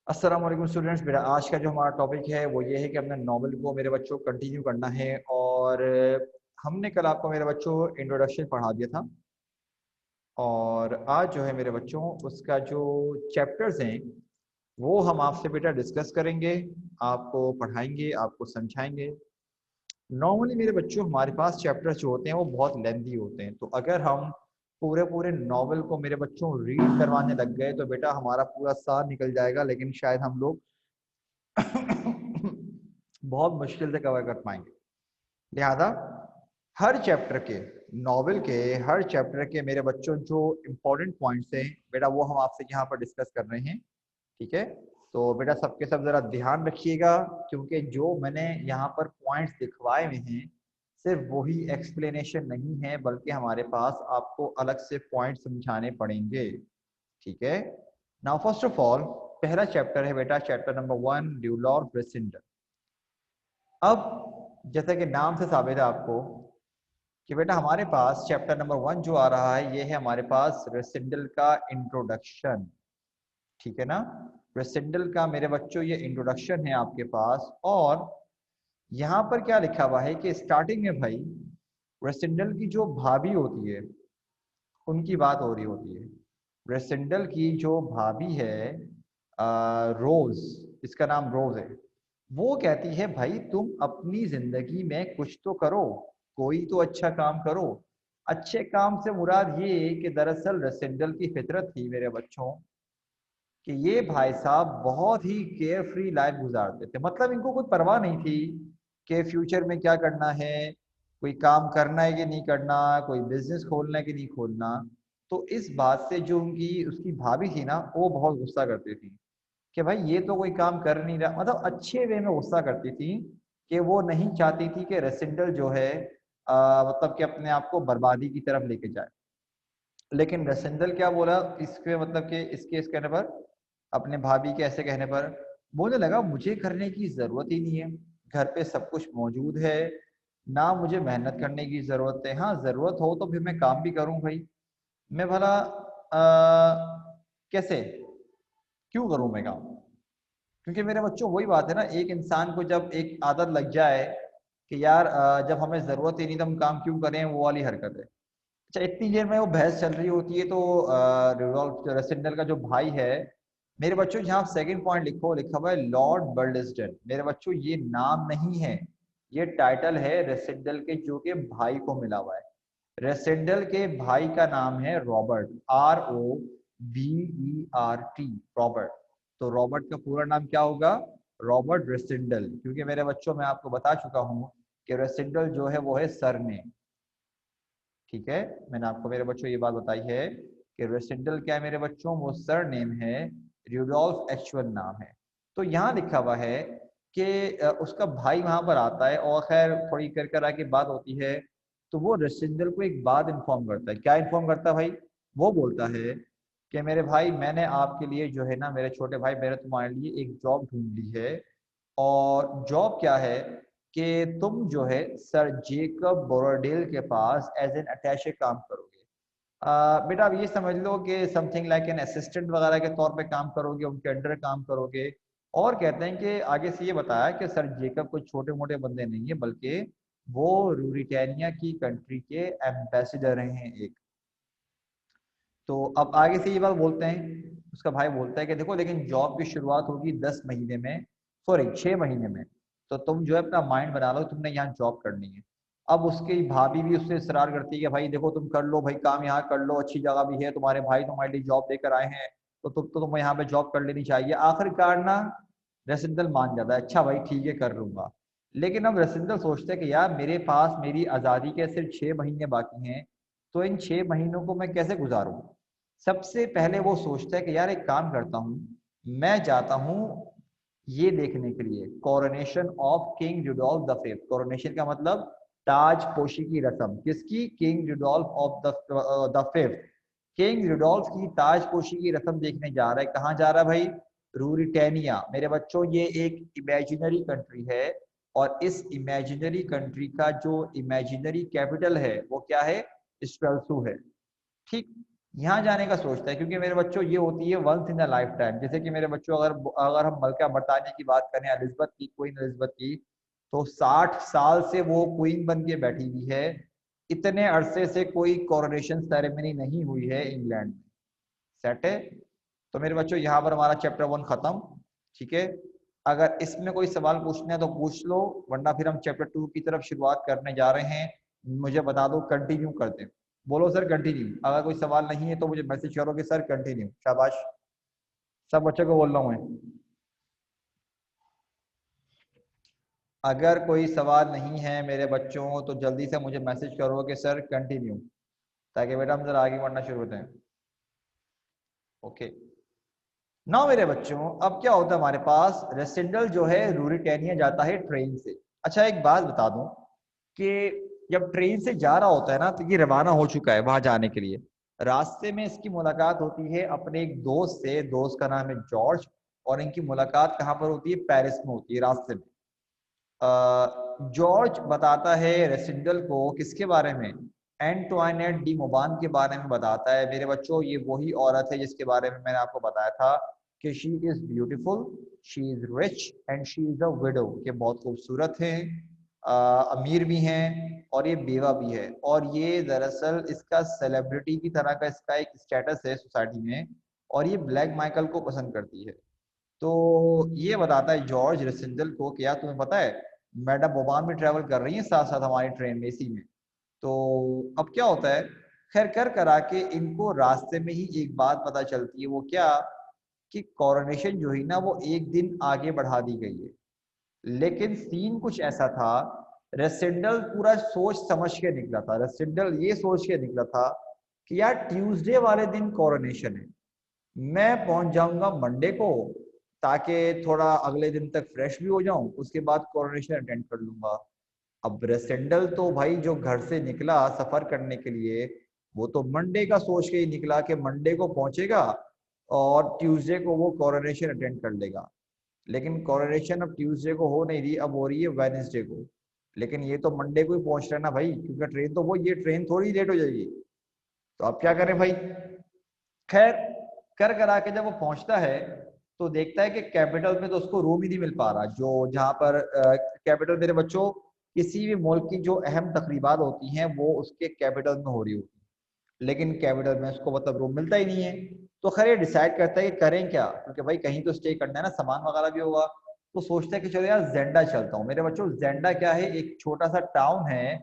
अस्सलाम वालेकुम स्टूडेंट्स। मेरा आज का जो हमारा टॉपिक है वो ये है कि अपने नॉवल को मेरे बच्चों को कंटिन्यू करना है। और हमने कल आपको मेरे बच्चों इंट्रोडक्शन पढ़ा दिया था, और आज जो है मेरे बच्चों उसका जो चैप्टर्स हैं वो हम आपसे बेटा डिस्कस करेंगे, आपको पढ़ाएंगे, आपको समझाएंगे। नॉर्मली मेरे बच्चों हमारे पास चैप्टर्स जो होते हैं वो बहुत लेंथी होते हैं, तो अगर हम पूरे पूरे नॉवल को मेरे बच्चों रीड करवाने लग गए तो बेटा हमारा पूरा साल निकल जाएगा, लेकिन शायद हम लोग बहुत मुश्किल से कवर कर पाएंगे। लिहाजा हर चैप्टर के, नॉवेल के हर चैप्टर के मेरे बच्चों जो इम्पोर्टेंट पॉइंट्स हैं बेटा वो हम आपसे यहाँ पर डिस्कस कर रहे हैं। ठीक है, तो बेटा सबके सब जरा ध्यान रखिएगा, क्योंकि जो मैंने यहाँ पर पॉइंट्स दिखवाए हुए हैं सिर्फ वही एक्सप्लेनेशन नहीं है, बल्कि हमारे पास आपको अलग से पॉइंट समझाने पड़ेंगे। ठीक है, नाउ फर्स्ट ऑफ ऑल पहला चैप्टर है बेटा चैप्टर नंबर 1, ड्यूलॉर ब्रेसिंडर। अब जैसा कि नाम से साबित है आपको कि बेटा हमारे पास चैप्टर नंबर 1 जो आ रहा है ये है हमारे पास रेसिडल का इंट्रोडक्शन। ठीक है ना, रेसिडल का मेरे बच्चों ये इंट्रोडक्शन है आपके पास। और यहाँ पर क्या लिखा हुआ है कि स्टार्टिंग में भाई रेसिडल की जो भाभी होती है उनकी बात हो रही होती है। रेसिडल की जो भाभी है रोज, इसका नाम रोज है, वो कहती है भाई तुम अपनी जिंदगी में कुछ तो करो, कोई तो अच्छा काम करो। अच्छे काम से मुराद ये कि दरअसल रेसिडल की फितरत थी मेरे बच्चों कि ये भाई साहब बहुत ही केयर फ्री लाइफ गुजारते थे। मतलब इनको कोई परवाह नहीं थी कि फ्यूचर में क्या करना है, कोई काम करना है कि नहीं करना, कोई बिजनेस खोलना है कि नहीं खोलना। तो इस बात से जो उनकी उसकी भाभी थी ना वो बहुत गुस्सा करती थी कि भाई ये तो कोई काम कर नहीं रहा। मतलब अच्छे वे में गुस्सा करती थी कि वो नहीं चाहती थी कि रेसिडल जो है मतलब कि अपने आप को बर्बादी की तरफ लेके जाए। लेकिन रेसिडल क्या बोला इसके मतलब कि इसके इस कहने पर, अपने भाभी के ऐसे कहने पर बोलने लगा मुझे करने की जरूरत ही नहीं है, घर पे सब कुछ मौजूद है, ना मुझे मेहनत करने की जरूरत है। हाँ जरूरत हो तो फिर मैं काम भी करूं भाई, मैं भला कैसे क्यों करूं मैं काम। क्योंकि मेरे बच्चों वही बात है ना, एक इंसान को जब एक आदत लग जाए कि यार जब हमें जरूरत ही नहीं तो हम काम क्यों करें, वो वाली हरकत है। अच्छा इतनी देर में वो बहस चल रही होती है तो रिवॉल्व रेसिडेंटल का जो भाई है, मेरे बच्चों यहाँ सेकंड पॉइंट लिखो, लिखा हुआ है लॉर्ड बर्डस्टन। मेरे बच्चों ये नाम नहीं है, ये टाइटल है रेसिडेंटल के जो के भाई को मिला हुआ है। रेसिडेंटल के भाई का नाम है रॉबर्ट, ROBERT, रॉबर्ट। तो रॉबर्ट का पूरा नाम क्या होगा, रॉबर्ट रेसिडेंटल। क्योंकि मेरे बच्चों मैं आपको बता चुका हूँ कि रेसिडेंटल जो है वो है सरनेम। ठीक है, मैंने आपको मेरे बच्चों ये बात बताई है कि रेसिडल क्या है मेरे बच्चों, वो सर नेम है, रूडोल्फ एक्चुअल नाम है। तो यहाँ लिखा हुआ है कि उसका भाई वहां पर आता है और खैर थोड़ी कर कर आके बात होती है। तो वो रेसिडल को एक बात इन्फॉर्म करता है। क्या इन्फॉर्म करता है भाई, वो बोलता है कि मेरे भाई मैंने आपके लिए जो है ना, मेरे छोटे भाई मैंने तुम्हारे लिए एक जॉब ढूंढ ली है। और जॉब क्या है कि तुम जो है सर जेकब बोरोडेल के पास एज एन अटैचे काम करोगे। बेटा आप ये समझ लो कि समथिंग लाइक एन असिस्टेंट वगैरह के तौर पे काम करोगे, उनके अंडर काम करोगे। और कहते हैं कि आगे से ये बताया कि सर जेकब कोई छोटे मोटे बंदे नहीं है, बल्कि वो रूरिटानिया की कंट्री के एम्बेसडर हैं एक। तो अब आगे से ये बात बोलते हैं, उसका भाई बोलता है कि देखो लेकिन जॉब की शुरुआत होगी 10 महीने में, सॉरी 6 महीने में। तो तुम जो है अपना माइंड बना लो, तुमने यहाँ जॉब करनी है। अब उसकी भाभी भी उससे इसरार करती है कि भाई देखो तुम कर लो भाई काम, यहाँ कर लो, अच्छी जगह भी है, तुम्हारे भाई तुम्हारे लिए जॉब देकर आए हैं, तो तुम यहाँ पे जॉब कर लेनी चाहिए। आखिरकार ना रसिंदल मान जाता है, अच्छा भाई ठीक है कर लूंगा। लेकिन अब रसिंदल सोचते हैं कि यार मेरे पास मेरी आज़ादी के सिर्फ 6 महीने बाकी हैं, तो इन 6 महीनों को मैं कैसे गुजारूं। सबसे पहले वो सोचता है कि यार एक काम करता हूँ, मैं जाता हूँ ये देखने के लिए coronation of king Rudolf the fifth. Coronation का मतलब ताजपोशी की रस्म, किसकी, king Rudolf of the fifth. King Rudolf की ताजपोशी की रस्म देखने जा रहा है। कहाँ जा रहा है भाई, रूरिटेनिया। मेरे बच्चों ये एक इमेजिनरी कंट्री है, और इस इमेजिनरी कंट्री का जो इमेजिनरी कैपिटल है वो क्या है, स्ट्रेल्सू है। ठीक, यहाँ जाने का सोचता है, क्योंकि मेरे बच्चों ये होती है once in a lifetime. जैसे कि मेरे बच्चों अगर अगर हम मलका बरतानिया की बात करें, एलिजबेथ की, क्वीन एलिजबेथ की, तो 60 साल से वो क्वीन बन के बैठी हुई है। इतने अरसे से कोई कोरोनेशन सेरेमनी नहीं हुई है इंग्लैंड में। सेट है। तो मेरे बच्चों यहाँ पर हमारा चैप्टर 1 खत्म। ठीक है। अगर इसमें कोई सवाल पूछना है तो पूछ लो, वरना फिर हम चैप्टर 2 की तरफ शुरुआत करने जा रहे हैं। मुझे बता दो, कंटिन्यू कर दें। बोलो सर कंटिन्यू। अगर कोई सवाल नहीं है तो मुझे मैसेज करो कि सर कंटिन्यू। शाबाश, सब बच्चों को बोल रहा हूँ मैं। अगर कोई सवाल नहीं है मेरे बच्चों तो जल्दी से मुझे मैसेज करो कि सर कंटिन्यू, ताकि बेटा हम जरा आगे बढ़ना शुरू होते हैं। ओके। ना मेरे बच्चों, अब क्या होता है हमारे पास, रेसिडल जो है रूरिटेनिया जाता है ट्रेन से। अच्छा एक बात बता दूं कि जब ट्रेन से जा रहा होता है ना, तो ये रवाना हो चुका है वहां जाने के लिए। रास्ते में इसकी मुलाकात होती है अपने एक दोस्त से, दोस्त का नाम है जॉर्ज। और इनकी मुलाकात कहाँ पर होती है? पेरिस में होती है, रास्ते में। जॉर्ज बताता है रेसिडल को किसके बारे में? एंटोइनेट डी मोबान के बारे में बताता है। मेरे बच्चों ये वही औरत है जिसके बारे में मैंने आपको बताया था कि she is beautiful, she is rich and she is a window, के बहुत खूबसूरत हैं, अमीर भी हैं और ये बेवा भी है। और ये दरअसल इसका सेलिब्रिटी की तरह का इसका एक स्टेटस है सोसाइटी में, और ये ब्लैक माइकल को पसंद करती है। तो ये बताता है जॉर्ज रेसिडल को कि यार तुम्हें पता है मैडम ओबामा भी ट्रैवल कर रही है साथ साथ हमारी ट्रेन में, इसी में। तो अब क्या होता है, खैर कर करा के इनको रास्ते में ही एक बात पता चलती है। वो क्या? कि कोरोनेशन जो है ना वो एक दिन आगे बढ़ा दी गई है। लेकिन सीन कुछ ऐसा था, रेसिडल पूरा सोच समझ के निकला था। रेसिडल ये सोच के निकला था कि यार ट्यूसडे वाले दिन कोरोनेशन है, मैं पहुंच जाऊंगा मंडे को, ताकि थोड़ा अगले दिन तक फ्रेश भी हो जाऊं, उसके बाद कोरोनेशन अटेंड कर लूंगा। अब रेसेंडल तो भाई जो घर से निकला सफर करने के लिए, वो तो मंडे का सोच के ही निकला कि मंडे को पहुंचेगा और ट्यूसडे को वो कोरोनेशन अटेंड कर लेगा। लेकिन कोरोनेशन अब ट्यूसडे को हो नहीं रही, अब हो रही है वेडनेसडे को। लेकिन ये तो मंडे को ही पहुंच रहा है ना भाई, क्योंकि ट्रेन तो वो, ये ट्रेन थोड़ी लेट हो जाएगी। तो अब क्या करें भाई? खैर कर करा के जब वो पहुंचता है तो देखता है कि कैपिटल में तो उसको रूम ही नहीं मिल पा रहा, जो जहाँ पर कैपिटल मेरे बच्चों किसी भी मुल्क की जो अहम तकरीबात होती हैं वो उसके कैपिटल में हो रही होती है। लेकिन कैपिटल में उसको मतलब रूम मिलता ही नहीं है। तो खैर ये डिसाइड करता है कि करें क्या, क्योंकि भाई कहीं तो स्टे करना है ना, सामान वगैरह भी होगा। तो सोचता है कि चलो यार जेंडा चलता हूँ। मेरे बच्चों जेंडा क्या है? एक छोटा सा टाउन है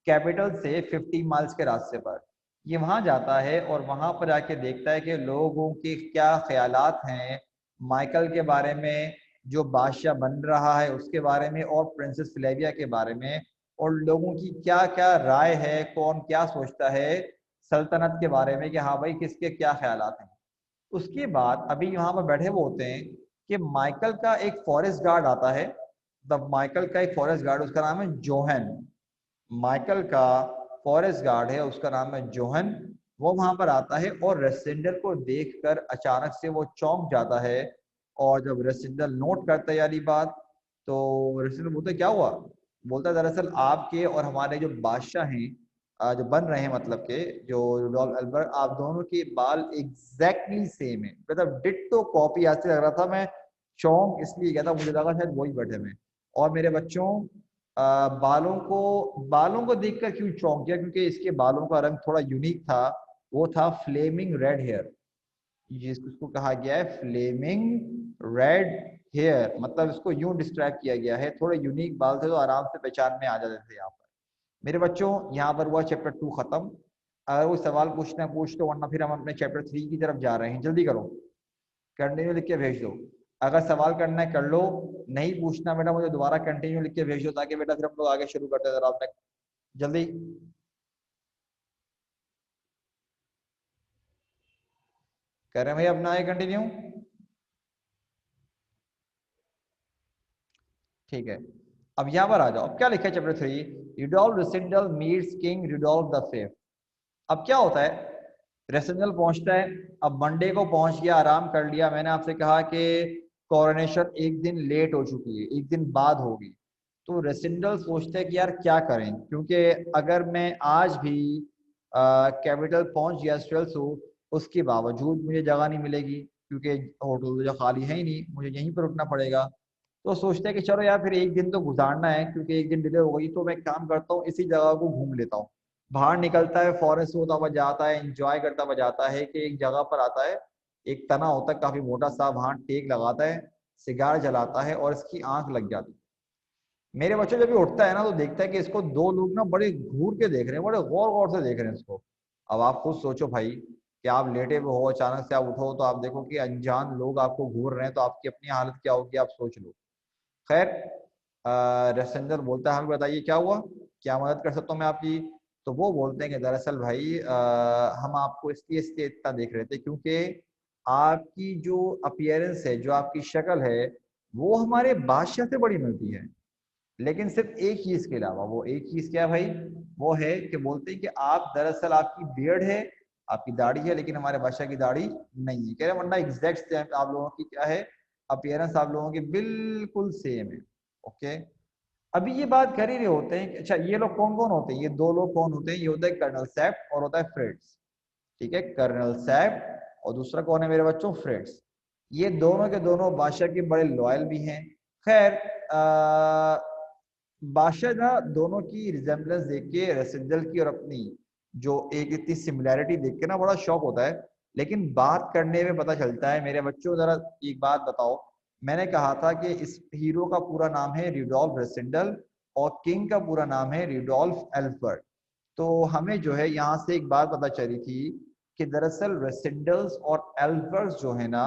कैपिटल से 50 माइल्स के रास्ते पर। ये वहां जाता है और वहां पर आके देखता है कि लोगों के क्या ख्यालात हैं माइकल के बारे में, जो बादशाह बन रहा है उसके बारे में, और प्रिंसेस फ्लेविया के बारे में। और लोगों की क्या क्या राय है, कौन क्या सोचता है सल्तनत के बारे में, कि हाँ भाई किसके क्या ख्यालात हैं। उसके बाद अभी वहां पर बैठे वो होते हैं कि माइकल का एक फॉरेस्ट गार्ड आता है। द माइकल का एक फॉरेस्ट गार्ड, उसका नाम है जोहन। माइकल का फॉरेस्ट गार्ड है, उसका नाम है जोहन। वो वहां पर आता है और रेसिडल को देखकर अचानक से वो चौंक जाता है। और जब रेसिडल नोट करता है यारी बात, तो रेसिडल बोलता है क्या हुआ? बोलता है दरअसल आपके और हमारे जो बादशाह हैं, जो बन रहे हैं, मतलब के जो रुडोल्फ एल्बर्ट, आप दोनों के बाल एग्जैक्टली सेम है, मतलब डिट्टो कॉपी। आज से लग रहा था, मैं चौंक इसलिए गया था, मुझे लगा शायद वही बैठे में। और मेरे बच्चों बालों को देखकर क्यों चौंक गया? क्योंकि इसके बालों का रंग थोड़ा यूनिक था। वो था फ्लेमिंग रेड हेयर, जिसको कहा गया है फ्लेमिंग रेड हेयर। मतलब इसको यूं डिस्क्राइब किया गया है, थोड़े यूनिक बाल थे तो आराम से पहचान में आ जाते थे यहाँ पर। मेरे बच्चों यहाँ पर हुआ चैप्टर 2 खत्म। अगर कोई सवाल पूछना है पूछ लो, वरना फिर हम अपने चैप्टर 3 की तरफ जा रहे हैं। जल्दी करो, कंटिन्यू लिख के भेज दो। अगर सवाल करना है कर लो, नहीं पूछना बेटा मुझे दोबारा कंटिन्यू लिख के भेज दो, ताकि बेटा फिर हम लोग आगे शुरू करते हैं जरा अपने। जल्दी कर रहे हैं भाई, अपना आगे कंटिन्यू। ठीक है। अब यहाँ पर आ जाओ, अब क्या लिखा है chapter 3? Rudolf Rassendyll meets King Rudolf the fifth. अब क्या होता है, रेसिडल पहुंचता है। अब मंडे को पहुंच गया, आराम कर लिया। मैंने आपसे कहा कि कोरोनेशन एक दिन लेट हो चुकी है, एक दिन बाद होगी। तो रेसिडल सोचता है कि यार क्या करें, क्योंकि अगर मैं आज भी कैपिटल पहुंच गया स्ट्रेल्सो, उसके बावजूद मुझे जगह नहीं मिलेगी क्योंकि होटल जो खाली है ही नहीं, मुझे यहीं पर रुकना पड़ेगा। तो सोचते हैं कि चलो यार फिर एक दिन तो गुजारना है, क्योंकि एक दिन डिले हो गई तो मैं एक काम करता हूँ, इसी जगह को घूम लेता हूँ। बाहर निकलता है, फॉरेस्ट होता हुआ जाता है, एंजॉय करता हुआ जाता है कि एक जगह पर आता है, एक तना होता है काफी मोटा सा, वहां टेक लगाता है, सिगार जलाता है और इसकी आंख लग जाती है। मेरे बच्चे जब भी उठता है ना तो देखता है कि इसको दो लोग ना बड़े घूर के देख रहे हैं, बड़े गौर गौर से देख रहे हैं इसको। अब आप खुद सोचो भाई कि आप लेटे हुए हो, अचानक से आप उठो तो आप देखो कि अनजान लोग आपको घूर रहे हैं, तो आपकी अपनी हालत क्या होगी आप सोच लो। खैर, रसेंजर बोलता है हमें बताइए क्या हुआ, क्या मदद कर सकता हूँ मैं आपकी। तो वो बोलते हैं कि दरअसल भाई हम आपको इसलिए इतना देख रहे थे क्योंकि आपकी जो अपीयरेंस है, जो आपकी शक्ल है, वो हमारे बादशाह से बड़ी मिलती है। लेकिन सिर्फ एक चीज के अलावा, वो एक चीज क्या है भाई, वो है कि बोलते हैं कि आप दरअसल आपकी बियर्ड है, आपकी दाढ़ी है, लेकिन हमारे बादशाह की दाढ़ी नहीं है। कह रहे वरना एग्जैक्ट सेम आप लोगों की क्या है, अपीयरेंस आप लोगों की बिल्कुल सेम है। ओके, अभी ये बात कर ही रहे होते हैं कि अच्छा ये लोग कौन कौन होते हैं, ये दो लोग कौन होते हैं, ये होता है कर्नल सैप और होता है फ्रेड्स। ठीक है, कर्नल सैप और दूसरा कौन है मेरे बच्चों, फ्रेड्स। ये दोनों के दोनों बादशाह के बड़े लॉयल भी हैं। खैर, बादशाह ना दोनों की रिजेम्बलेंस देख के, रेसिडल की और अपनी जो एक इतनी सिमिलैरिटी देख के ना बड़ा शौक होता है, लेकिन बात करने में पता चलता है। मेरे बच्चों जरा एक बात बताओ, मैंने कहा था कि इस हीरो का पूरा नाम है रिडोल्फ रेसिडल और किंग का पूरा नाम है रिडोल्फ एल्फर्ड। तो हमें जो है यहाँ से एक बात पता चली थी कि दरअसल रेसिडल्स और एल्फर्ड्स जो है ना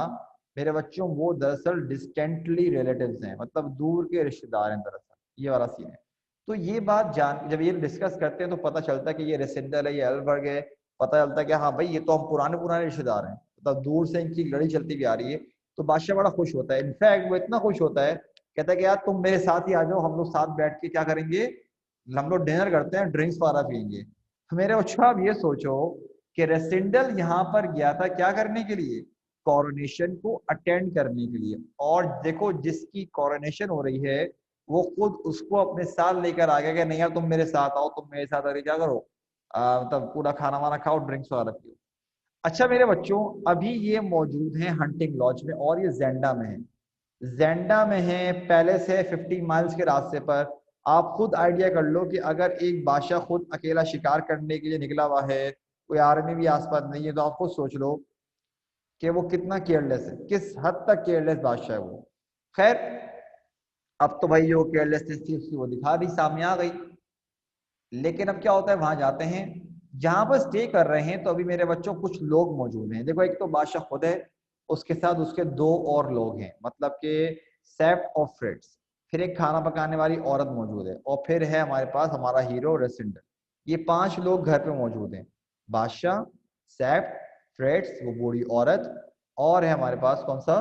मेरे बच्चों, वो दरअसल डिस्टेंटली रिलेटिव्स हैं, मतलब दूर के रिश्तेदार हैं दरअसल, ये वाला सीन है। तो ये बात जान जब ये डिस्कस करते हैं तो पता चलता है कि ये रेसिडल है, ये एल्बर्ग है। पता चलता है कि हाँ भाई ये तो हम पुराने पुराने रिश्तेदार हैं, मतलब दूर से इनकी लड़ी चलती भी आ रही है। तो बादशाह बड़ा खुश होता है, इनफैक्ट वो इतना खुश होता है, कहता है कि यार तुम मेरे साथ ही आ जाओ, हम लोग साथ बैठ के क्या करेंगे, हम लोग डिनर करते हैं, ड्रिंक्स वगैरह पियेंगे। तो मेरे बच्चों आप ये सोचो कि रेसिडल यहाँ पर गया था क्या करने के लिए, कॉरोनेशन को अटेंड करने के लिए। और देखो जिसकी कॉरोनेशन हो रही है वो खुद उसको अपने साथ लेकर आ गया कि नहीं यार तुम मेरे साथ आओ, तुम मेरे साथ अरे क्या करो, मतलब पूरा खाना वाना खाओ, ड्रिंक्स वगैरह पियो। अच्छा मेरे बच्चों, अभी ये मौजूद हैं हंटिंग लॉज में और ये जेंडा में है। जेंडा में है, पैलेस है 50 माइल्स के रास्ते पर। आप खुद आइडिया कर लो कि अगर एक बादशाह खुद अकेला शिकार करने के लिए निकला हुआ है, कोई आर्मी भी आसपास नहीं है, तो आप खुद सोच लो कि वो कितना केयरलेस है, किस हद तक केयरलेस बादशाह है वो। खैर, अब तो भाई जो केयरलेसनेस थी उसकी वो दिखा दी, सामने आ गई। लेकिन अब क्या होता है, वहां जाते हैं, जहां पर स्टे कर रहे हैं, तो अभी मेरे बच्चों कुछ लोग मौजूद हैं। देखो एक तो बादशाह खुद है, उसके साथ उसके दो और लोग हैं, मतलब कि सेफ और फ्रेड्स, फिर एक खाना पकाने वाली औरत मौजूद है, और फिर है हमारे पास हमारा हीरो रेसिडेंट। ये 5 लोग घर पे मौजूद हैं, बादशाह, सेफ, फ्रेड्स वो बूढ़ी औरत, और है हमारे पास कौन सा,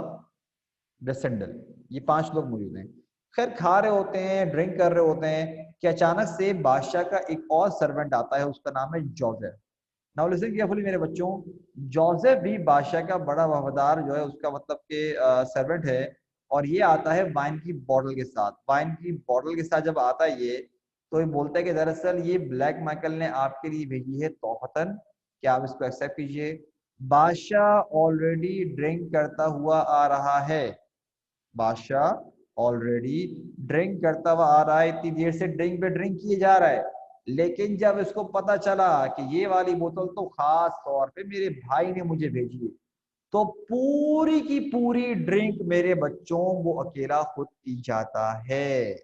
रेसिडेंट। ये 5 लोग मौजूद हैं। खैर खा रहे होते हैं, ड्रिंक कर रहे होते हैं कि अचानक से बादशाह का एक और सर्वेंट आता है, उसका नाम है जोसेफ। नाउ लिसन केयरफुली मेरे बच्चों, जोसेफ भी बादशाह का बड़ा वफादार जो है उसका मतलब के सर्वेंट है। और ये आता है वाइन की बॉटल के साथ, वाइन की बॉटल के साथ जब आता है ये, तो ये बोलता है कि दरअसल ये ब्लैक माइकल ने आपके लिए भेजी है तोहफतन, कि आप इसको एक्सेप्ट कीजिए। बादशाह ऑलरेडी ड्रिंक करता हुआ आ रहा है, बादशाह ऑलरेडी ड्रिंक करता हुआ आ रहा है, इतनी देर से ड्रिंक पे ड्रिंक किए जा रहा है। लेकिन जब इसको पता चला कि ये वाली बोतल तो खास तौर पे मेरे भाई ने मुझे भेजी है, तो पूरी की पूरी ड्रिंक मेरे बच्चों वो अकेला खुद पी जाता है।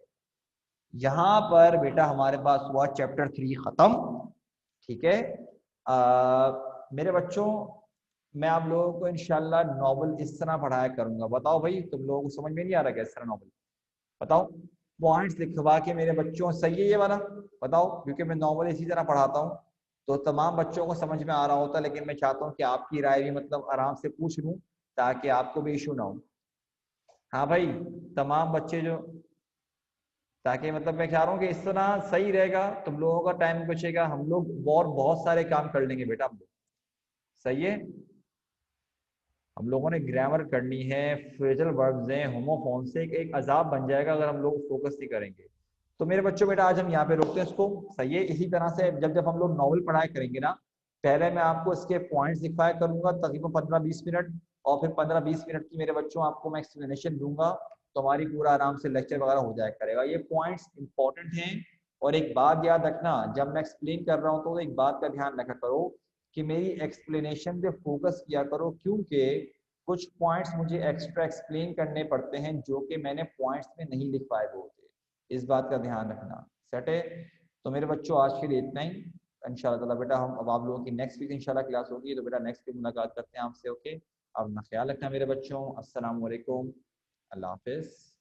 यहां पर बेटा हमारे पास हुआ चैप्टर 3 खत्म। ठीक है, मेरे बच्चों, मैं आप लोगों को इंशाल्लाह नॉवल इस तरह पढ़ाया करूंगा। बताओ भाई तुम लोगों को समझ में नहीं आ रहा क्या इस तरह नॉवल, बताओ, पॉइंट्स लिखवा के मेरे बच्चों, सही है ये वाला, बताओ, क्योंकि मैं नॉवल इसी तरह पढ़ाता हूँ तो तमाम बच्चों को समझ में आ रहा होता है, लेकिन मैं चाहता हूँ कि आपकी राय भी मतलब आराम से पूछ लूँ ताकि आपको भी इशू ना हो। हाँ भाई, तमाम बच्चे जो, ताकि मतलब मैं चाह रहा हूँ कि इस तरह सही रहेगा, तुम लोगों का टाइम बचेगा, हम लोग और बहुत सारे काम कर लेंगे बेटा हम लोग। सही है, हम लोगों ने ग्रामर करनी है, फ्रेजल वर्ब्स हैं, होमोफोन से एक अजाब बन जाएगा अगर हम लोग फोकस नहीं करेंगे। तो मेरे बच्चों बेटा आज हम यहाँ पे रोकते हैं इसको। सही है, इसी तरह से जब जब हम लोग नॉवल पढ़ाया करेंगे ना, पहले मैं आपको इसके पॉइंट्स दिखाया करूंगा तकरीबन 15-20 मिनट, और फिर 15-20 मिनट की मेरे बच्चों आपको मैं एक्सप्लेनेशन दूंगा, तो हमारी पूरा आराम से लेक्चर वगैरह हो जाया करेगा। ये पॉइंट्स इंपॉर्टेंट हैं। और एक बात याद रखना, जब मैं एक्सप्लेन कर रहा हूँ तो एक बात का ध्यान रखा करो कि मेरी एक्सप्लेनेशन पे फोकस किया करो, क्योंकि कुछ पॉइंट्स मुझे एक्स्ट्रा एक्सप्लेन करने पड़ते हैं जो कि मैंने पॉइंट्स में नहीं लिख पाए होते। इस बात का ध्यान रखना। सेट है? तो मेरे बच्चों आज के लिए इतना ही। इंशाल्लाह ताला बेटा हम अब आप लोगों की नेक्स्ट वीक इंशाल्लाह क्लास होगी, तो बेटा नेक्स्ट वीक मुलाकात करते हैं आपसे। ओके, अब अपना ख्याल रखना मेरे बच्चों। अस्सलाम वालेकुम, अल्लाह हाफिज़।